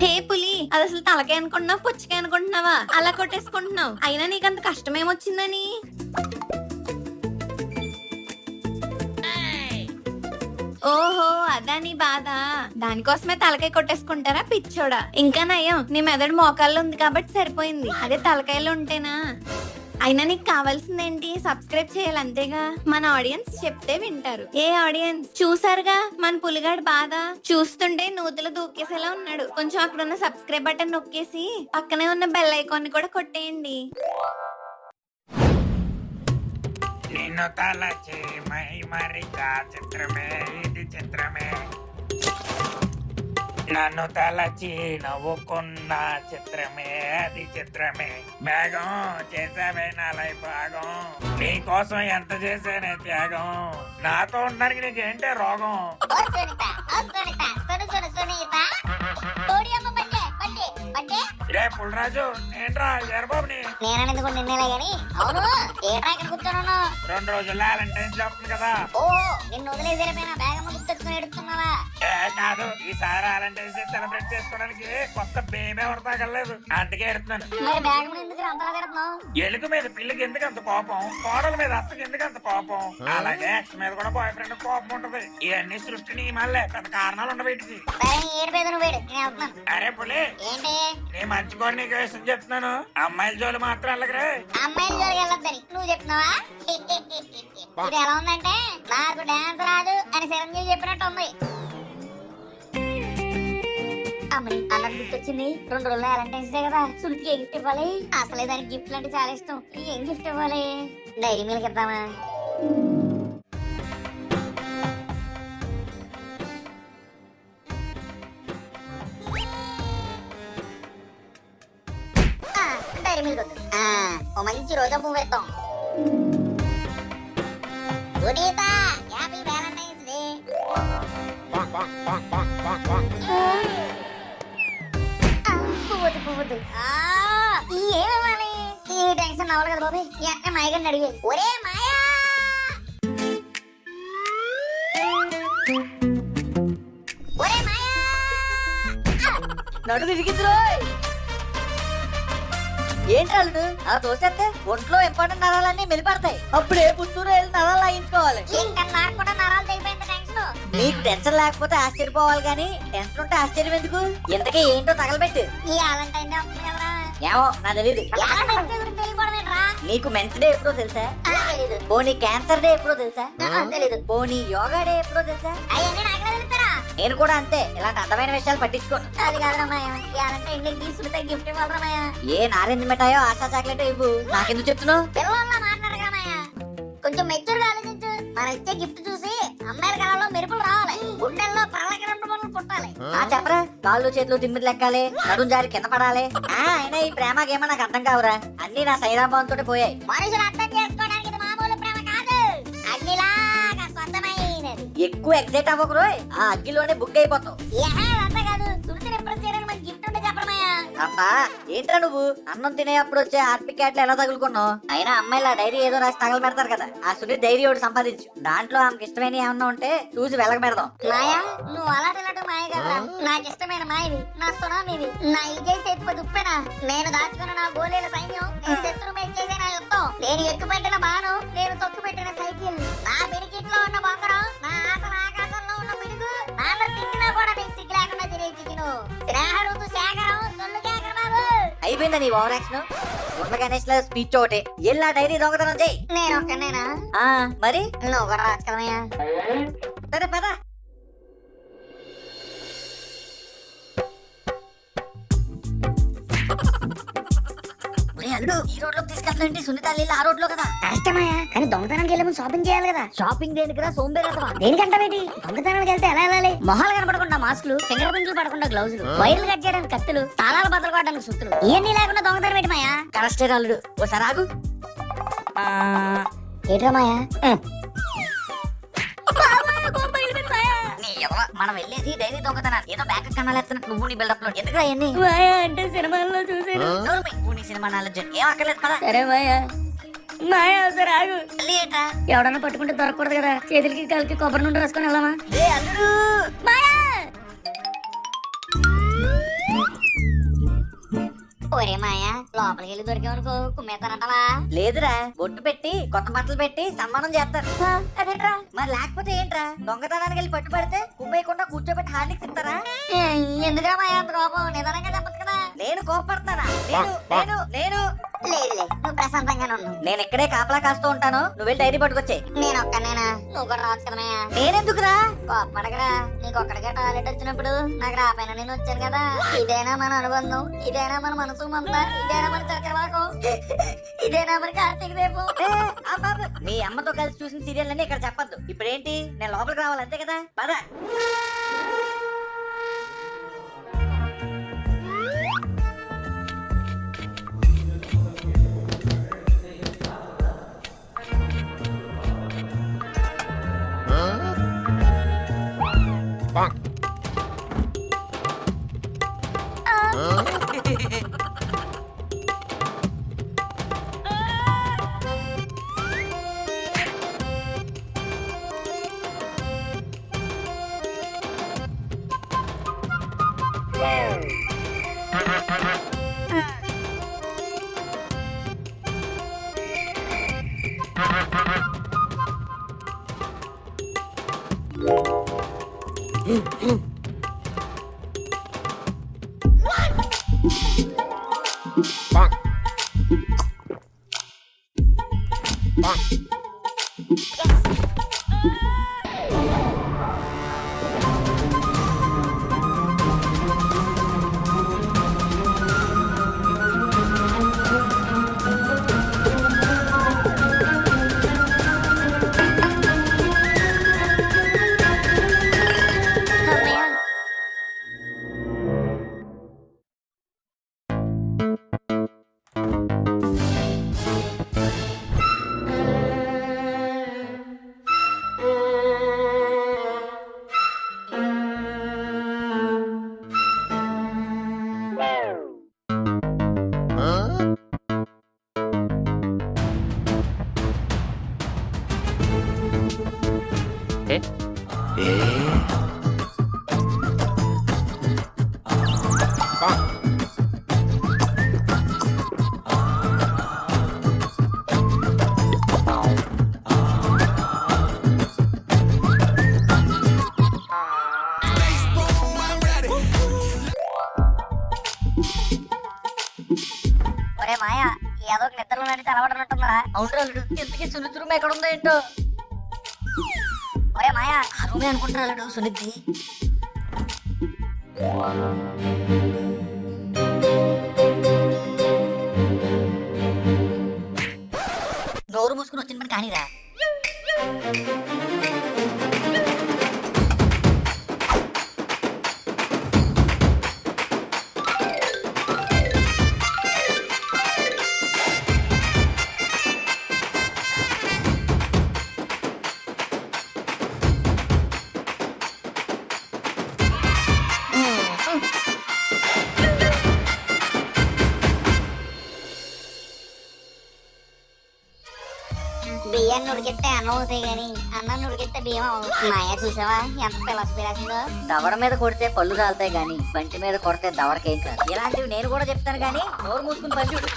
హే పులి, అది అసలు తలకాయ అనుకుంటున్నావు పుచ్చకాయ అనుకుంటున్నావా? అలా కొట్టేసుకుంటున్నావు. అయినా నీకంత కష్టం ఏమొచ్చిందని? ఓహో, అదా నీ బాధ. దానికోసమే తలకాయ కొట్టేసుకుంటారా పిచ్చోడా? ఇంకా నయం, నీ మెదడు మోకాల్లో ఉంది కాబట్టి సరిపోయింది. అదే తలకాయలో ఉంటేనా? అయినా నీకు కావాల్సిందేంటి? సబ్స్క్రైబ్ చేయాలి అంతేగా. మన ఆడియన్స్ చెప్తే వింటారు. ఏ ఆడియన్స్ చూసారుగా మన పులిగాడు బాధ. చూస్తుంటే నూతులు దూకేసేలా ఉన్నాడు. కొంచెం అక్కడ ఉన్న సబ్స్క్రైబ్ బటన్ నొక్కేసి పక్కనే ఉన్న బెల్ ఐకాన్ కూడా కొట్టేయండి. నిన్ను తలచి మై మరిగా చిత్రమే ఇది చిత్రమే, నన్ను తలచి నవ్వుకున్న చిత్రమే అది చిత్రమే. వేగం చేసావే నా లైఫ్ భాగం, నీకోసం ఎంత చేసానే త్యాగం. నాతో ఉండడానికి నీకేంటే రోగం? రే పుల్రాజు, ఏంట్రా ఎరబాబుని? నేనెందుకు నిన్నేలే గాని. అవును, ఏట్రా ఇక్కడ కూర్చోను? 2 రోజుల్లో వ్యాలంటైన్స్ చెప్తుంది కదా. ఓ, నిన్ను వదిలేసి వెళ్ళిపోయినా బ్యాగ్ గుర్తెచ్చుకుని ఎడుతున్నావా? కాదు, ఈసారి వ్యాలంటైన్స్ డే సెలబ్రేట్ చేసుకోవడానికి కొత్త బేబీ ఎవరు తాగలేదు, అందుకే ఎడుతున్నాను. మరి బ్యాగ్ మీద ఎందుకు అంతలా తిడుతున్నావు? ఎలుగు మీద పిల్లకి ఎందుకు అంత కోపం, కోడల మీద అత్తకి ఎందుకు అంత కోపం, అలాగే ఎక్స్ మీద కూడా బాయ్ ఫ్రెండ్ కోపం ఉంటది. ఇవన్నీ సృష్టిని మళ్ళీ పెద్ద కారణాలు ఉండవు వీటికి. సరే, ఏడు మీద నువ్వు వేడు, నేను వెళ్తున్నాను. అరే పులి, ఏంటి? నీ మంచి కూడా నీకు వేసం చెప్తున్నాను, అమ్మాయిల జోలు మాత్రం వెళ్ళకరే. అమ్మాయిల జోలికి వెళ్ళొద్దని నువ్వు చెప్తున్నావా? ఇది ఎలా ఉందంటే నాకు డాన్స్ రాదు అని చిరంజీవి చెప్పినట్టు ఉంది. అమ్మని అన్నట్టు గుర్తొచ్చింది. 2 రోజులు వ్యాలంటైన్స్ డే కదా, సుల్కి ఏ గిఫ్ట్ ఇవ్వాలి? అసలే దానికి గిఫ్ట్ అంటే చాలా ఇష్టం. ఏం గిఫ్ట్ ఇవ్వాలి? డైరీ మిల్క్ ఇద్దామా? డైరీ మిల్క్ వద్దు. ఓ మంచి రోజా పువ్వు ఇద్దాం. Sunitha, happy Valentine's day. పువ్వుద్దు. ఏమివ్వాలి? ఈ టెన్షన్ అవ్వాలి కదా బాబు. ఎక్క మాయగారిని అడిగి, ఒరే మాయా, ఒరే మాయా, నడుగు ఇరిగిందిరో. ఏంటాడు అలా తోసేస్తే ఒంట్లో ఇంపార్టెంట్ నరాలన్నీ మెలిపడతాయి. అప్పుడే పుత్తూరు వెళ్ళి నరాలు లాగించుకోవాలి. ఇంకా నాకు కూడా నరాలు తెగిపోయింది టెన్షన్. నీకు టెన్షన్ లేకపోతే ఆశ్చర్యపోవాలి గానీ టెన్షన్ ఉంటే ఆశ్చర్యం ఎందుకు? ఇంతకీ ఏంటో తగలబెట్టు. ఈ వ్యాలంటైన్ డే వస్తుంది కదరా. ఏమో నా తెలియదు. వ్యాలంటైన్స్ డే గురించి తెలియకపోవడం ఏంట్రా? నీకు మెన్స్ డే ఎప్పుడో తెలుసా? తెలీదు. పోనీ క్యాన్సర్ డే ఎప్పుడో తెలుసా? తెలీదు. పోనీ యోగా డే ఎప్పుడో తెలుసా? అవన్నీ నాకు తెలుస్తారా? నేను కూడా అంతే, ఇలాంటి అందమైన విషయాలు పట్టించుకోను. అది కాదురా మాయా, వ్యాలంటైన్ డే తీసుకుంటే గిఫ్ట్ ఇవ్వాలరా మాయా. ఏ నారింజ మిఠాయో ఆశా చాక్లెట్ ఇవ్వు, నాకెందుకు చెప్తున్నావు? పిల్లల మాట్లాడగా మాయా, కొంచెం మెచ్యూర్గా ఆలోచించు. మనం ఇచ్చే గిఫ్ట్ చూసి అమ్మాయిల కళలో మెరుపులు రావాలి, గుండెల్లో ప్రళయకరంపు పనులు పుట్టాలి. చెప్పరా, కాళ్ళు చేతులు తిమ్మిది లెక్కాలి, నడుం జారి కింద పడాలి. అయినా ఈ ప్రేమ గేమ నాకు అర్థం కావురా, అన్ని నా సైరాభావం తోటి పోయాయి. మనుషులు అర్థం చేసుకోవడానికి ఇది మామూలు ప్రేమ కాదు, అగ్నిలాగా స్వంతమైనది. ఎక్కువ ఎగ్జైట్ అవ్వకురోయ్, ఆ అగ్గిలోనే బుక్ అయిపోతావు. అంతా కాదు, సుడితిని ఇంప్రెస్ చేయడానికి మనకి గిఫ్ట్ ఉంటే చెప్పడమయ్యా. అబ్బా ఏంట్రా నువ్వు, అన్నం తినేటప్పుడు వచ్చే ఆర్పి క్యాట్లు ఎలా తగులుకున్నావు? అయినా అమ్మాయిల డైరీ ఏదో రాసి తగలు పెడతారు కదా, ఆ సుడి డైరీ ఒకటి సంపాదించు. దాంట్లో ఆమెకి ఇష్టమైన ఏమన్నా ఉంటే చూసి వెలగ పెడదాం. మాయా, నువ్వు అలాంటి మాయ కదా, నాకు ఇష్టమైన మాయవి, నా సునామీవి, నా ఇజయ్ సేతుప దుప్పెన, నేను దాచుకున్న నా గోళీల సైన్యం, శత్రు మీద చేసే నా యుద్ధం, నేను ఎక్కుపెట్టిన బాణం, నేను తొక్కు పెట్టిన సైకిల్, నా పిడికిట్లో ఉన్న బంగారం, నా ఆసన ఆకాశంలో ఉన్న పిడుగు, నాన్న తిట్టినా కూడా నీకు సిగ్గు లేకుండా తినే చికెను, స్నేహ ఋతు సేకరం, సొల్లు కేకర బాబు. అయిపోయిందా నీ ఓవర్ యాక్షన్? ఉన్న గణేష్ లో స్పీచ్ ఒకటి, ఎల్లా డైరీ దొంగతనం చెయ్యి. నేను ఒక్కనేనా? మరి నువ్వు కూడా రాచ్చు కదయ్యా. సరే పద. అల్లుడు, ఈ రోడ్ లో తీసుకెళ్తానంటే సునీత ఆ రోడ్ లో కదా. కష్టమయ్యా, కానీ దొంగతనానికి వెళ్ళే ముందు షాపింగ్ చేయాలి కదా. షాపింగ్ దేనికిరా సోంబేరతవా? దేనికంటావేంటి? దొంగతనానికి వెళ్తే ఎలా వెళ్ళాలి? మొహాలు కనపడకుండా మాస్కులు, ఫింగర్ ప్రింట్లు పడకుండా గ్లౌజులు, వైర్లు కట్ చేయడానికి కత్తులు, తాళాలు బద్దలు కొట్టడానికి సుత్తులు, ఇవన్నీ లేకుండా దొంగతనం ఏంటి మాయా? కరెస్టే అల్లుడు, ఓసారి ఆగు. ఏట్రా మాయా? మనం వెళ్ళేది డైరీ దొంగతనాన్ని, ఏదో బ్యాక్ కన్నాలేస్తున్నట్టు నువ్వు నీ బిల్డప్ లో ఎందుకు అవన్నీ? అంటే సినిమాల్లో చూసాను. నువ్వు నీ సినిమా నాలెడ్జ్ ఏం అక్కర్లేదు పద. సరే మాయా, మాయా ఒకసారి ఆగు. మళ్ళీ ఏంట్రా? ఎవడన్నా పట్టుకుంటే దొరకకూడదు కదా, చేతులకి కాలికి కొబ్బరి నుండి రాసుకొని వెళ్దామా? అల్లుడు మాయా ఒరే మాయా లోపలికి వెళ్ళి దొరికేవరకు కుమ్మేస్తానంటవా? లేదురా, బొట్టు పెట్టి కొత్త బట్టలు పెట్టి సన్మానం చేస్తారు. అదేంట్రా? మరి లేకపోతే ఏంట్రా, దొంగతనానికి వెళ్ళి పట్టుబడితే కుమ్మేయకుండా కూర్చోబెట్టి హార్లిక్స్ ఇస్తారా? ఎందుకురా మాయా అంత కోపం? నిదానంగా చెప్పచ్చు కదా. నేను కోపడతానా? నేను నేను నేను లేదులే, నువ్వు ప్రశాంతంగానే ఉన్నావు. నేను ఇక్కడే కాపలా కాస్తూ ఉంటాను, నువ్వు వెళ్ళి డైరీ పట్టుకొచ్చే. నేను ఒక్కనేనా? నువ్వు కూడా రావచ్చు కదా మాయా. నేనెందుకురా? కోపడగరా, నీకు ఒక్కడికే టాయిలెట్ వచ్చినప్పుడు నాకు రాపైన నేను వచ్చాను కదా. ఇదేనా మన అనుబంధం? ఇదేనా మన మనసు మమత? ఇదేనా మన చక్రవాకం? ఇదేనా మన కార్తీక దీపం? ఏ, ఆపు. మీ అమ్మతో కలిసి చూసిన సీరియల్ అన్ని ఇక్కడ చెప్పొద్దు. ఇప్పుడేంటి, నేను లోపలికి రావాలి అంతే కదా, పద. అమ్మయ్య. ఒరే మాయా, ఏదో ఒక నిద్రలో నడిచి అలవాటున్నట్టుందా? అవునరా, ఇంతకీ సునిధి రూమ్ ఎక్కడ ఉందో ఏంటో. ఒరే మాయా, ఆ రూమే అనుకుంటున్నాడు సునిధి. నోరు మూసుకుని వచ్చిన పని కానీరా. బియ్యాన్ని ఉడికిస్తే అన్నం అవుతాయి గాని అన్నాన్ని ఉడికిస్తే బియ్యం అవ్వదు. మాయా చూసావా ఎంత ఫిలాసఫీ రాసిందో? దవడ మీద కొడితే పళ్ళు రాలుతాయి గాని బంటి మీద కొడితే దవడకేం కాదు. ఇలాంటివి నేను కూడా చెప్తాను గాని నోరు మూసుకుని పని చూడు.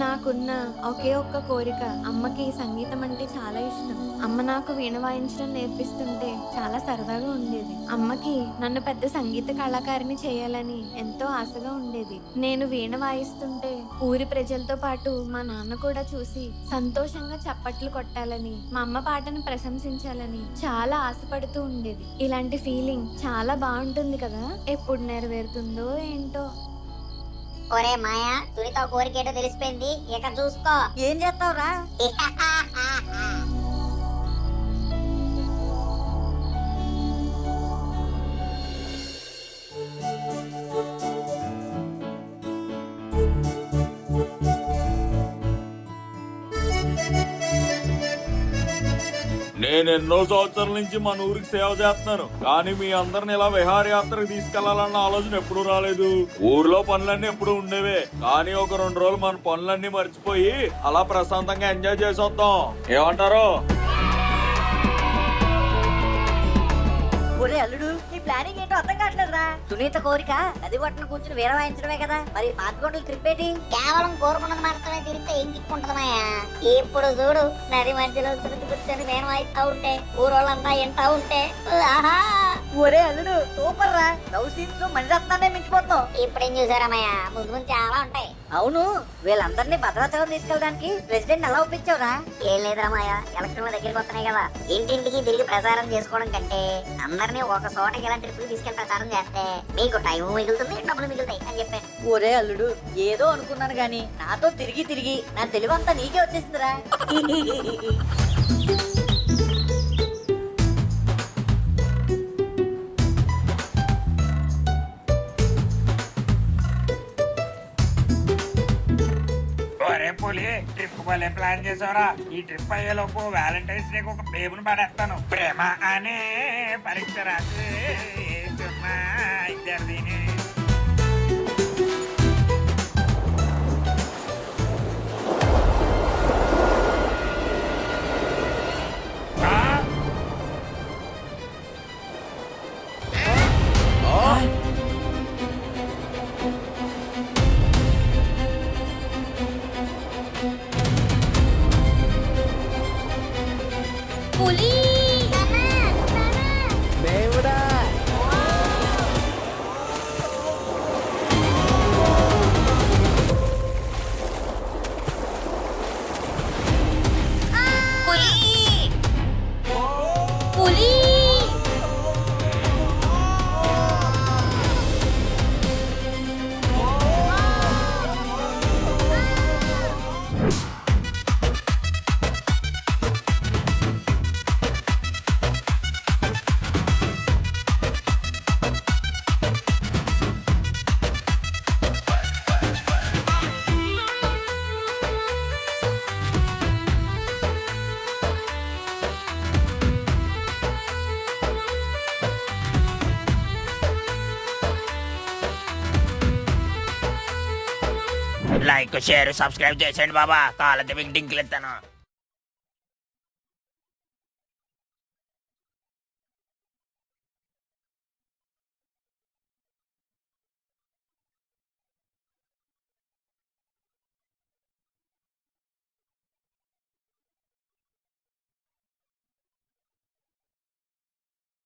నాకున్న ఒకే ఒక్క కోరిక, అమ్మకి సంగీతం అంటే చాలా ఇష్టం. అమ్మ నాకు వీణ వాయించడం నేర్పిస్తుంటే చాలా సరదాగా ఉండేది. అమ్మకి నన్ను పెద్ద సంగీత కళాకారిని చేయాలని ఎంతో ఆశగా ఉండేది. నేను వీణ వాయిస్తుంటే ఊరి ప్రజలతో పాటు మా నాన్న కూడా చూసి సంతోషంగా చప్పట్లు కొట్టాలని, మా అమ్మ పాటను ప్రశంసించాలని చాలా ఆశపడుతూ ఉండేది. ఇలాంటి ఫీలింగ్ చాలా బాగుంటుంది కదా, ఎప్పుడు నెరవేరుతుందో ఏంటో. ఒరే మాయా, సునీత కోరికేటో తెలిసిపోయింది, ఇక చూసుకో. ఏం చేస్తావురా? నేను ఎన్నో సంవత్సరాల నుంచి మన ఊరికి సేవ చేస్తున్నాను, కానీ మీ అందరిని ఇలా విహారయాత్రకు తీసుకెళ్లాలన్న ఆలోచన ఎప్పుడు రాలేదు. ఊర్లో పనులన్నీ ఎప్పుడు ఉండేవే, కానీ ఒక 2 రోజులు మన పనులన్నీ మర్చిపోయి అలా ప్రశాంతంగా ఎంజాయ్ చేసి వద్దాం. ఏమంటారు? ఒరే అల్లుడు నీ ప్లానింగ్ ఏంటో అర్థం కావట్లేదురా. సునీత కోరిక నది ఒట్టున కూర్చుని వీర వాయించడమే కదా, మరి పాతికొండలు ట్రిప్ ఏంటి? కేవలం కోరుకున్నది మాత్రమే తిరిగితే ఏం కిక్కుంటది మాయా. ఇప్పుడు చూడు నది మధ్యలో సునీత కూర్చొని నేను వాయిస్తా ఉంటే ఊరోళ్ళంతా వింటా ఉంటే ఆహా. ఒరే అల్లుడు సూపర్ రా, లవ్ సీన్స్ లో మణిరత్నాన్ని మించిపోతున్నావు. ఇప్పుడేం చూసారా మాయా, ముందు ముందు చాలా ఉంటాయి. అవును, వీళ్ళందరినీ భద్రాచలం తీసుకెళ్ళడానికి ప్రెసిడెంట్ ఎలా ఒప్పించావురా? ఏం లేదురా మాయా, ఎలక్షన్ల దగ్గరికి వస్తున్నాయి కదా, ఇంటింటికి తిరిగి ప్రచారం చేసుకోవడం కంటే అందరినీ ఒక చోటకి ఇలా ట్రిప్ తీసుకెళ్లి ప్రచారం చేస్తే మీకు టైం మిగులుతుంది, డబ్బులు మిగులుతాయి అని చెప్పాను. ఒరే అల్లుడు ఏదో అనుకున్నాను గాని నాతో తిరిగి తిరిగి నా తెలివంతా నీకే వచ్చేసిందిరా. ఒరే పులి, ట్రిప్ వల్లే ప్లాన్ చేసావురా. ఈ ట్రిప్ అయ్యేలోపు వ్యాలంటైన్స్ డేకి ఒక బేబుని పడేస్తాను. ప్రేమ అనే పరీక్ష రాసి ఇద్దరిని. పులి పులి పులి లైక్ షేర్ సబ్స్క్రైబ్ చేసేయండి బాబా. కాళ్ళ డింకులు ఇస్తాను.